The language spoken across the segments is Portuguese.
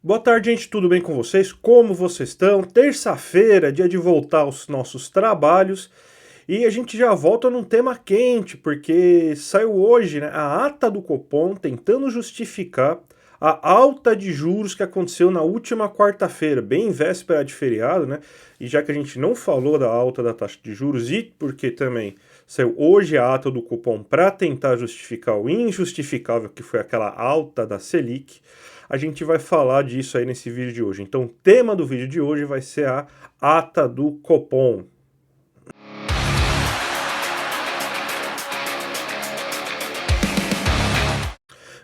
Boa tarde, gente. Tudo bem com vocês? Como vocês estão? Terça-feira, dia de voltar aos nossos trabalhos. E a gente já volta num tema quente, porque saiu hoje, né, a ata do Copom tentando justificar a alta de juros que aconteceu na última quarta-feira, bem véspera de feriado, né? E já que a gente não falou da alta da taxa de juros e porque também saiu hoje a ata do Copom para tentar justificar o injustificável que foi aquela alta da Selic, a gente vai falar disso aí nesse vídeo de hoje. Então, o tema do vídeo de hoje vai ser a ata do Copom.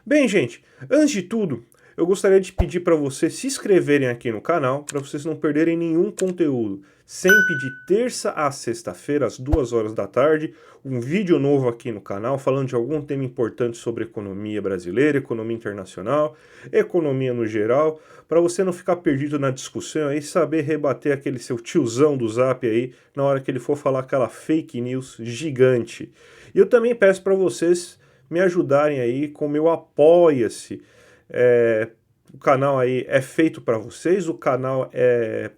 Bem, gente, antes de tudo, eu gostaria de pedir para vocês se inscreverem aqui no canal, para vocês não perderem nenhum conteúdo. Sempre de terça a sexta-feira, às 2 horas da tarde, um vídeo novo aqui no canal, falando de algum tema importante sobre economia brasileira, economia internacional, economia no geral, para você não ficar perdido na discussão e saber rebater aquele seu tiozão do Zap aí, na hora que ele for falar aquela fake news gigante. E eu também peço para vocês me ajudarem aí com o meu Apoia-se. O canal aí é feito para vocês, o canal é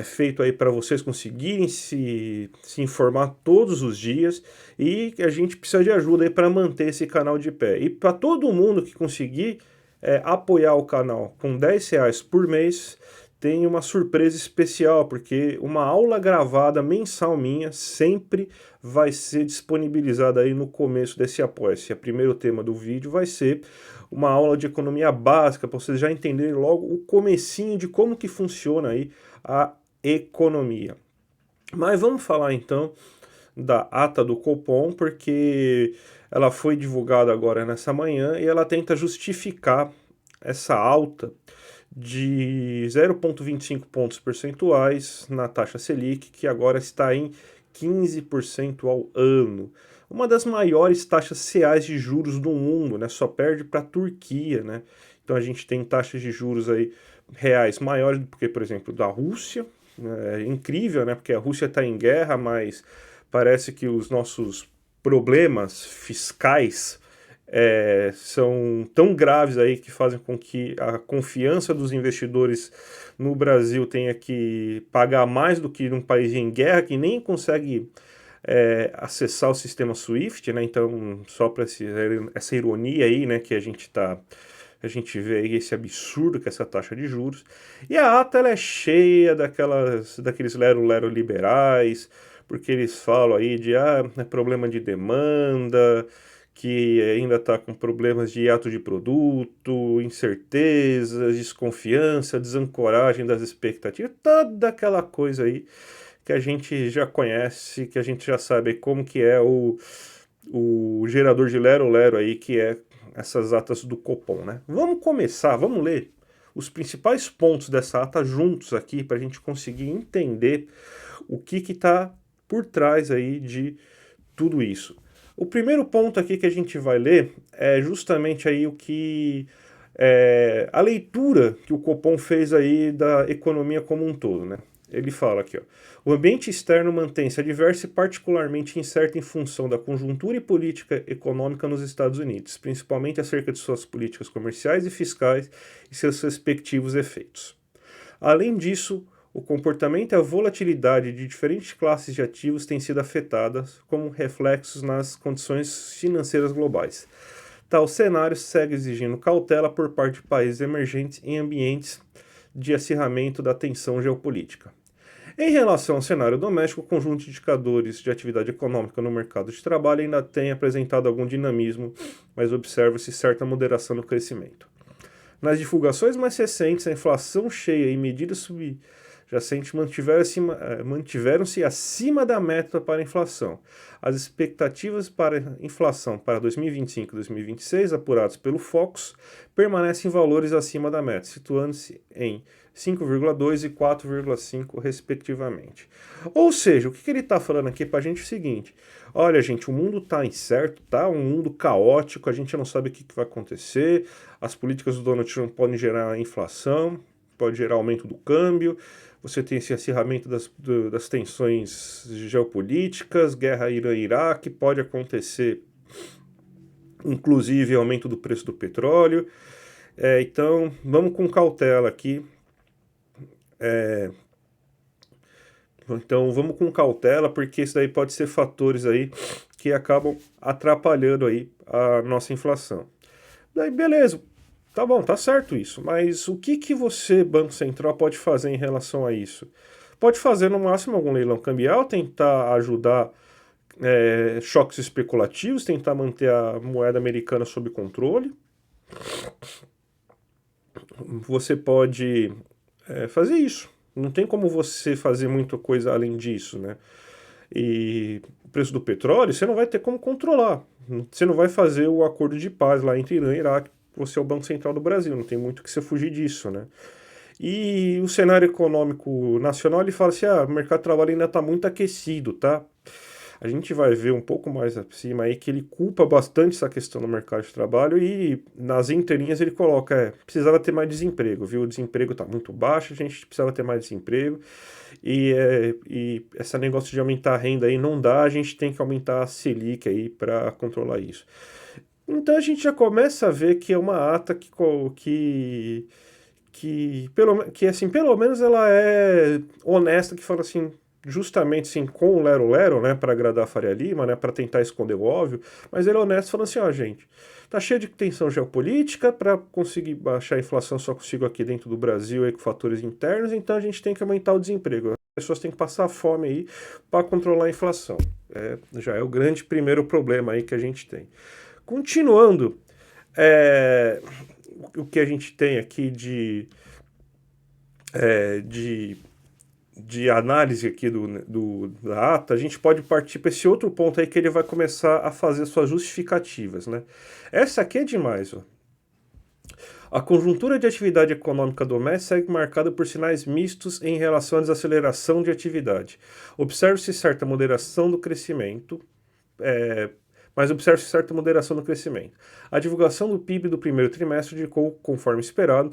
feito aí para vocês conseguirem se informar todos os dias e a gente precisa de ajuda aí para manter esse canal de pé. E para todo mundo que conseguir apoiar o canal com R$ 10 por mês, tem uma surpresa especial, porque uma aula gravada mensal minha sempre vai ser disponibilizada aí no começo desse Apoia-se. O primeiro tema do vídeo vai ser uma aula de economia básica, para vocês já entenderem logo o comecinho de como que funciona aí a economia. Mas vamos falar então da ata do Copom, porque ela foi divulgada agora nessa manhã e ela tenta justificar essa alta de 0,25 pontos percentuais na taxa Selic, que agora está em 15% ao ano. Uma das maiores taxas reais de juros do mundo, né? Só perde para a Turquia, né? Então a gente tem taxas de juros aí reais maiores do que, por exemplo, da Rússia. É incrível, né? Porque a Rússia está em guerra, mas parece que os nossos problemas fiscais são tão graves aí que fazem com que a confiança dos investidores no Brasil tenha que pagar mais do que num país em guerra que nem consegue acessar o sistema SWIFT, né? Então, só para essa ironia aí, né, que a gente vê aí esse absurdo que é essa taxa de juros. E a ata ela é cheia daqueles lero-lero liberais, porque eles falam aí de problema de demanda, que ainda está com problemas de hiato de produto, incertezas, desconfiança, desancoragem das expectativas, toda aquela coisa aí que a gente já conhece, que a gente já sabe como que é o gerador de lero-lero aí, que é essas atas do Copom, né? Vamos começar, vamos ler os principais pontos dessa ata juntos aqui para a gente conseguir entender o que está por trás aí de tudo isso. O primeiro ponto aqui que a gente vai ler é justamente aí o que a leitura que o Copom fez aí da economia como um todo, né? Ele fala aqui, ó, o ambiente externo mantém-se adverso e particularmente incerto em função da conjuntura e política econômica nos Estados Unidos, principalmente acerca de suas políticas comerciais e fiscais e seus respectivos efeitos. Além disso, o comportamento e a volatilidade de diferentes classes de ativos têm sido afetadas como reflexos nas condições financeiras globais. Tal cenário segue exigindo cautela por parte de países emergentes em ambientes de acirramento da tensão geopolítica. Em relação ao cenário doméstico, o conjunto de indicadores de atividade econômica no mercado de trabalho ainda tem apresentado algum dinamismo, mas observa-se certa moderação no crescimento. Nas divulgações mais recentes, a inflação cheia e medidas subjacentes mantiveram-se acima da meta para a inflação. As expectativas para a inflação para 2025 e 2026, apuradas pelo Focus, permanecem em valores acima da meta, situando-se em 5,2 e 4,5 respectivamente. Ou seja, o que ele está falando aqui para a gente é o seguinte: olha, gente, o mundo está incerto, tá um mundo caótico, a gente não sabe o que vai acontecer, as políticas do Donald Trump podem gerar inflação, pode gerar aumento do câmbio, você tem esse acirramento das tensões geopolíticas, guerra Irã-Iraque, pode acontecer inclusive aumento do preço do petróleo. Então, vamos com cautela aqui. Então, vamos com cautela, porque isso daí pode ser fatores aí que acabam atrapalhando aí a nossa inflação. Daí, beleza. Tá bom, tá certo isso. Mas o que que você, Banco Central, pode fazer em relação a isso? Pode fazer, no máximo, algum leilão cambial, tentar ajudar choques especulativos, tentar manter a moeda americana sob controle. Você pode fazer isso. Não tem como você fazer muita coisa além disso, né? E o preço do petróleo, você não vai ter como controlar. Você não vai fazer o acordo de paz lá entre Irã e Iraque. Você é o Banco Central do Brasil, não tem muito que você fugir disso, né? E o cenário econômico nacional, ele fala assim, o mercado de trabalho ainda está muito aquecido, tá? A gente vai ver um pouco mais acima aí que ele culpa bastante essa questão do mercado de trabalho e nas entrelinhas ele coloca, precisava ter mais desemprego, viu? O desemprego está muito baixo, a gente precisava ter mais desemprego e esse negócio de aumentar a renda aí não dá, a gente tem que aumentar a Selic aí para controlar isso. Então a gente já começa a ver que é uma ata que assim, pelo menos ela é honesta, que fala assim, justamente assim, com o lero-lero, né, para agradar a Faria Lima, né, para tentar esconder o óbvio, mas ele é honesto falando assim, gente, tá cheio de tensão geopolítica, para conseguir baixar a inflação só consigo aqui dentro do Brasil aí com fatores internos, então a gente tem que aumentar o desemprego. As pessoas têm que passar fome aí para controlar a inflação. Já é o grande primeiro problema aí que a gente tem. Continuando, o que a gente tem aqui de análise aqui da ata, a gente pode partir para esse outro ponto aí que ele vai começar a fazer suas justificativas, né? Essa aqui é demais, ó. A conjuntura de atividade econômica doméstica segue marcada por sinais mistos em relação à desaceleração de atividade. Observe-se certa moderação do crescimento, mas observe-se certa moderação no crescimento. A divulgação do PIB do primeiro trimestre indicou, conforme esperado,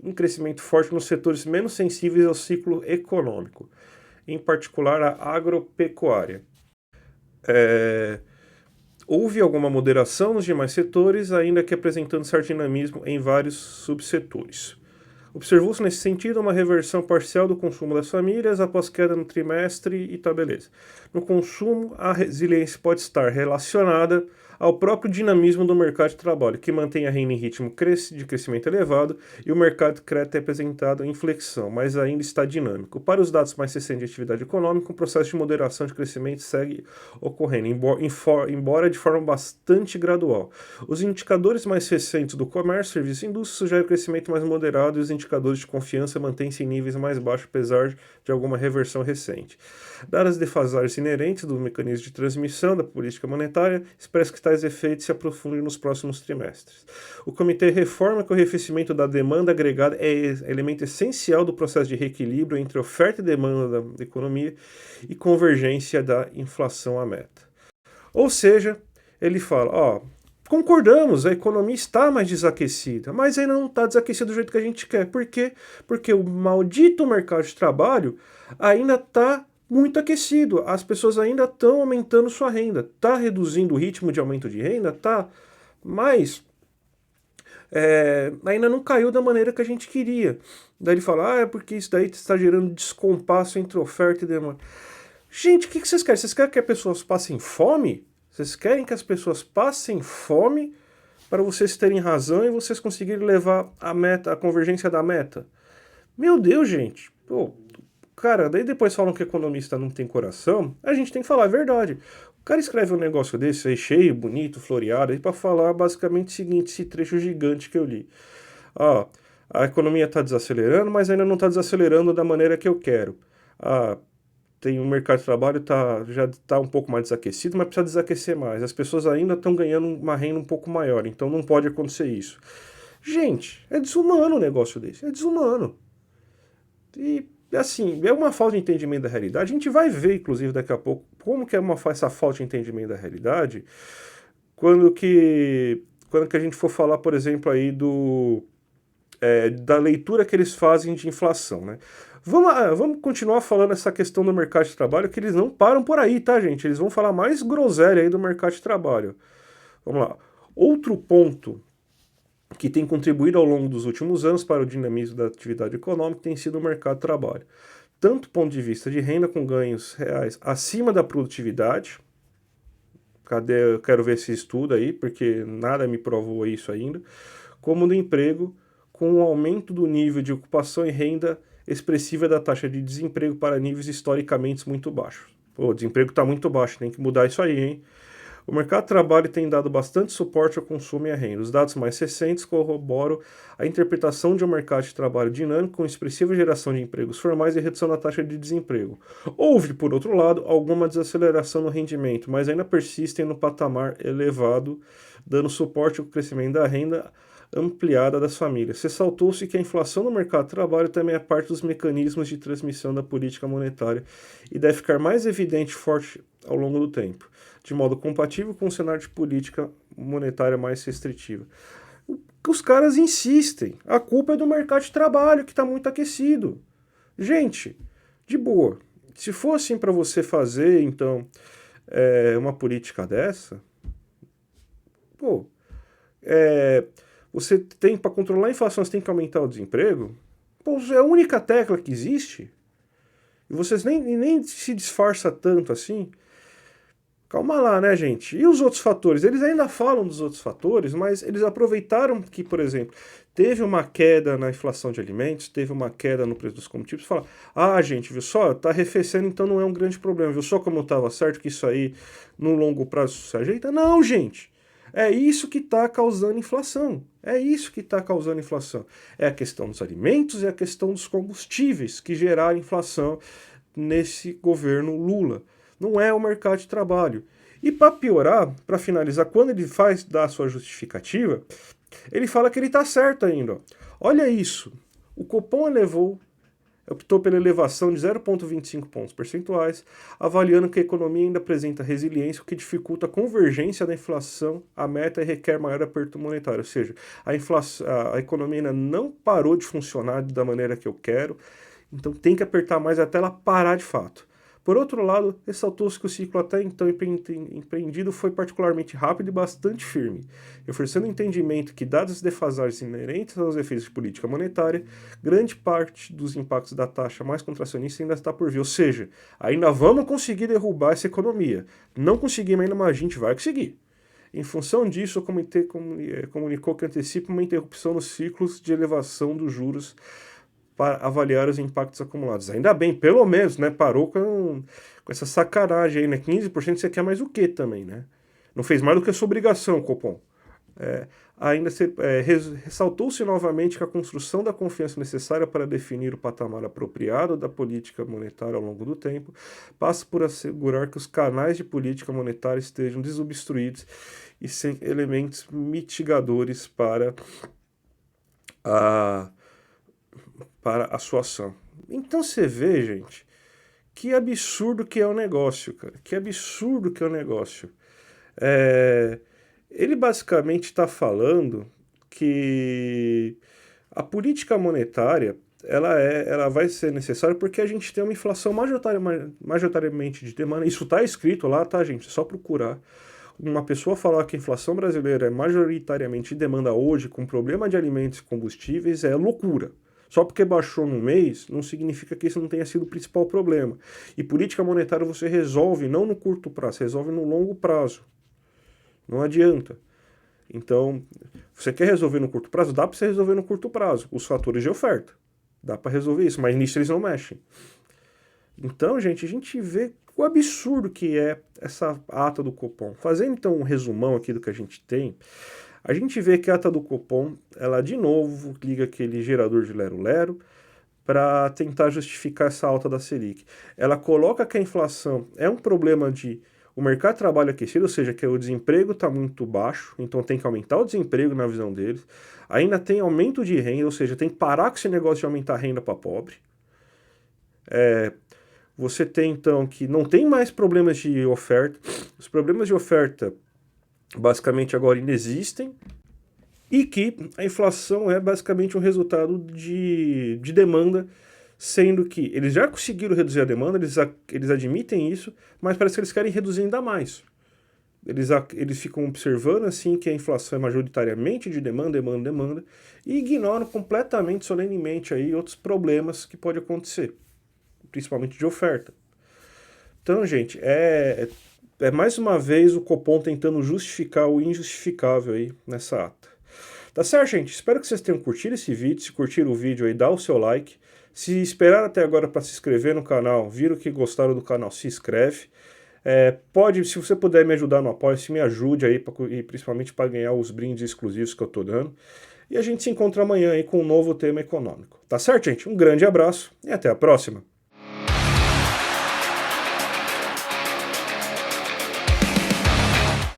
um crescimento forte nos setores menos sensíveis ao ciclo econômico, em particular a agropecuária. Houve alguma moderação nos demais setores, ainda que apresentando certo dinamismo em vários subsetores. Observou-se nesse sentido uma reversão parcial do consumo das famílias após queda no trimestre e tá beleza. No consumo, a resiliência pode estar relacionada ao próprio dinamismo do mercado de trabalho, que mantém a renda em ritmo de crescimento elevado e o mercado de crédito é apresentado em flexão, mas ainda está dinâmico. Para os dados mais recentes de atividade econômica, o processo de moderação de crescimento segue ocorrendo, embora de forma bastante gradual. Os indicadores mais recentes do comércio, serviços e indústria sugerem crescimento mais moderado e os indicadores de confiança mantêm-se em níveis mais baixos, apesar de alguma reversão recente. Dadas as defasagens inerentes do mecanismo de transmissão da política monetária, espera-se que tais efeitos se aprofundem nos próximos trimestres. O Comitê reforma que o arrefecimento da demanda agregada é elemento essencial do processo de reequilíbrio entre oferta e demanda da economia e convergência da inflação à meta. Ou seja, ele fala, concordamos, a economia está mais desaquecida, mas ainda não está desaquecida do jeito que a gente quer. Por quê? Porque o maldito mercado de trabalho ainda está muito aquecido. As pessoas ainda estão aumentando sua renda. Está reduzindo o ritmo de aumento de renda? Está. Mas ainda não caiu da maneira que a gente queria. Daí ele fala, é porque isso daí está gerando descompasso entre oferta e demanda. Gente, o que vocês querem? Vocês querem que as pessoas passem fome? Vocês querem que as pessoas passem fome para vocês terem razão e vocês conseguirem levar a convergência da meta? Meu Deus, gente. Pô, cara, daí depois falam que economista não tem coração. A gente tem que falar a verdade. O cara escreve um negócio desse aí, cheio, bonito, floreado, aí para falar basicamente o seguinte, esse trecho gigante que eu li. A economia está desacelerando, mas ainda não está desacelerando da maneira que eu quero. Tem um mercado de trabalho já está um pouco mais desaquecido, mas precisa desaquecer mais. As pessoas ainda estão ganhando uma renda um pouco maior, então não pode acontecer isso. Gente, é desumano um negócio desse, é desumano. E, assim, é uma falta de entendimento da realidade. A gente vai ver, inclusive, daqui a pouco, como que é essa falta de entendimento da realidade quando que a gente for falar, por exemplo, aí da leitura que eles fazem de inflação, né? Vamos continuar falando essa questão do mercado de trabalho, que eles não param por aí, tá, gente? Eles vão falar mais groselha aí do mercado de trabalho. Vamos lá. Outro ponto que tem contribuído ao longo dos últimos anos para o dinamismo da atividade econômica tem sido o mercado de trabalho. Tanto do ponto de vista de renda com ganhos reais acima da produtividade, cadê? Eu quero ver esse estudo aí, porque nada me provou isso ainda, como do emprego, com o aumento do nível de ocupação e renda expressiva da taxa de desemprego para níveis historicamente muito baixos. Pô, o desemprego está muito baixo, tem que mudar isso aí, hein? O mercado de trabalho tem dado bastante suporte ao consumo e à renda. Os dados mais recentes corroboram a interpretação de um mercado de trabalho dinâmico com expressiva geração de empregos formais e redução da taxa de desemprego. Houve, por outro lado, alguma desaceleração no rendimento, mas ainda persistem no patamar elevado, dando suporte ao crescimento da renda ampliada das famílias. Ressaltou-se que a inflação no mercado de trabalho também é parte dos mecanismos de transmissão da política monetária e deve ficar mais evidente e forte ao longo do tempo, de modo compatível com o cenário de política monetária mais restritiva. Os caras insistem. A culpa é do mercado de trabalho, que está muito aquecido. Gente, de boa. Se for assim para você fazer, então, uma política dessa, pô, você tem, para controlar a inflação, você tem que aumentar o desemprego? Pô, é a única tecla que existe. E vocês nem se disfarça tanto assim. Calma lá, né, gente? E os outros fatores? Eles ainda falam dos outros fatores, mas eles aproveitaram que, por exemplo, teve uma queda na inflação de alimentos, teve uma queda no preço dos combustíveis, fala, gente, viu só, tá arrefecendo, então não é um grande problema, viu só como estava certo que isso aí, no longo prazo, se ajeita? Não, gente! É isso que está causando inflação. É isso que está causando inflação. É a questão dos alimentos e a questão dos combustíveis que geraram inflação nesse governo Lula. Não é o mercado de trabalho. E para piorar, para finalizar, quando ele dá a sua justificativa, ele fala que ele está certo ainda. Ó. Olha isso. O Copom optou pela elevação de 0,25 pontos percentuais, avaliando que a economia ainda apresenta resiliência, o que dificulta a convergência da inflação à meta e requer maior aperto monetário. Ou seja, a economia ainda não parou de funcionar da maneira que eu quero, então tem que apertar mais até ela parar de fato. Por outro lado, ressaltou-se que o ciclo até então empreendido foi particularmente rápido e bastante firme, reforçando o entendimento que, dadas as defasagens inerentes aos efeitos de política monetária, grande parte dos impactos da taxa mais contracionista ainda está por vir. Ou seja, ainda vamos conseguir derrubar essa economia. Não conseguimos ainda, mas a gente vai conseguir. Em função disso, o comitê comunicou que antecipa uma interrupção nos ciclos de elevação dos juros para avaliar os impactos acumulados. Ainda bem, pelo menos, né? Parou com essa sacanagem aí, né? 15% você quer mais o quê também, né? Não fez mais do que a sua obrigação, Copom. Ressaltou-se novamente que a construção da confiança necessária para definir o patamar apropriado da política monetária ao longo do tempo passa por assegurar que os canais de política monetária estejam desobstruídos e sem elementos mitigadores para a sua ação. Então você vê, gente, que absurdo que é o negócio, cara. Que absurdo que é o negócio. Ele basicamente está falando que a política monetária ela vai ser necessária porque a gente tem uma inflação majoritariamente de demanda. Isso está escrito lá, tá, gente? É só procurar. Uma pessoa falar que a inflação brasileira é majoritariamente de demanda hoje, com problema de alimentos e combustíveis, é loucura. Só porque baixou no mês, não significa que isso não tenha sido o principal problema. E política monetária você resolve não no curto prazo, você resolve no longo prazo. Não adianta. Então, você quer resolver no curto prazo? Dá para você resolver no curto prazo. Os fatores de oferta. Dá para resolver isso, mas nisso eles não mexem. Então, gente, a gente vê o absurdo que é essa ata do Copom. Fazendo, então, um resumão aqui do que a gente tem, a gente vê que a ata do Copom, ela de novo liga aquele gerador de lero-lero para tentar justificar essa alta da Selic. Ela coloca que a inflação é um problema de o mercado de trabalho aquecido, ou seja, que o desemprego está muito baixo, então tem que aumentar o desemprego na visão deles. Ainda tem aumento de renda, ou seja, tem que parar com esse negócio de aumentar a renda para pobre. Você tem, então, que não tem mais problemas de oferta. Os problemas de oferta, basicamente, agora ainda existem. E que a inflação é basicamente um resultado de demanda, sendo que eles já conseguiram reduzir a demanda, eles admitem isso, mas parece que eles querem reduzir ainda mais. Eles ficam observando assim que a inflação é majoritariamente de demanda, demanda, demanda, e ignoram completamente, solenemente aí outros problemas que pode acontecer, principalmente de oferta. Então, gente, é mais uma vez o Copom tentando justificar o injustificável aí nessa ata. Tá certo, gente? Espero que vocês tenham curtido esse vídeo. Se curtiram o vídeo aí, dá o seu like. Se esperaram até agora para se inscrever no canal, viram que gostaram do canal, se inscreve. Se você puder me ajudar no apoio, se me ajude aí, e principalmente para ganhar os brindes exclusivos que eu tô dando. E a gente se encontra amanhã aí com um novo tema econômico. Tá certo, gente? Um grande abraço e até a próxima.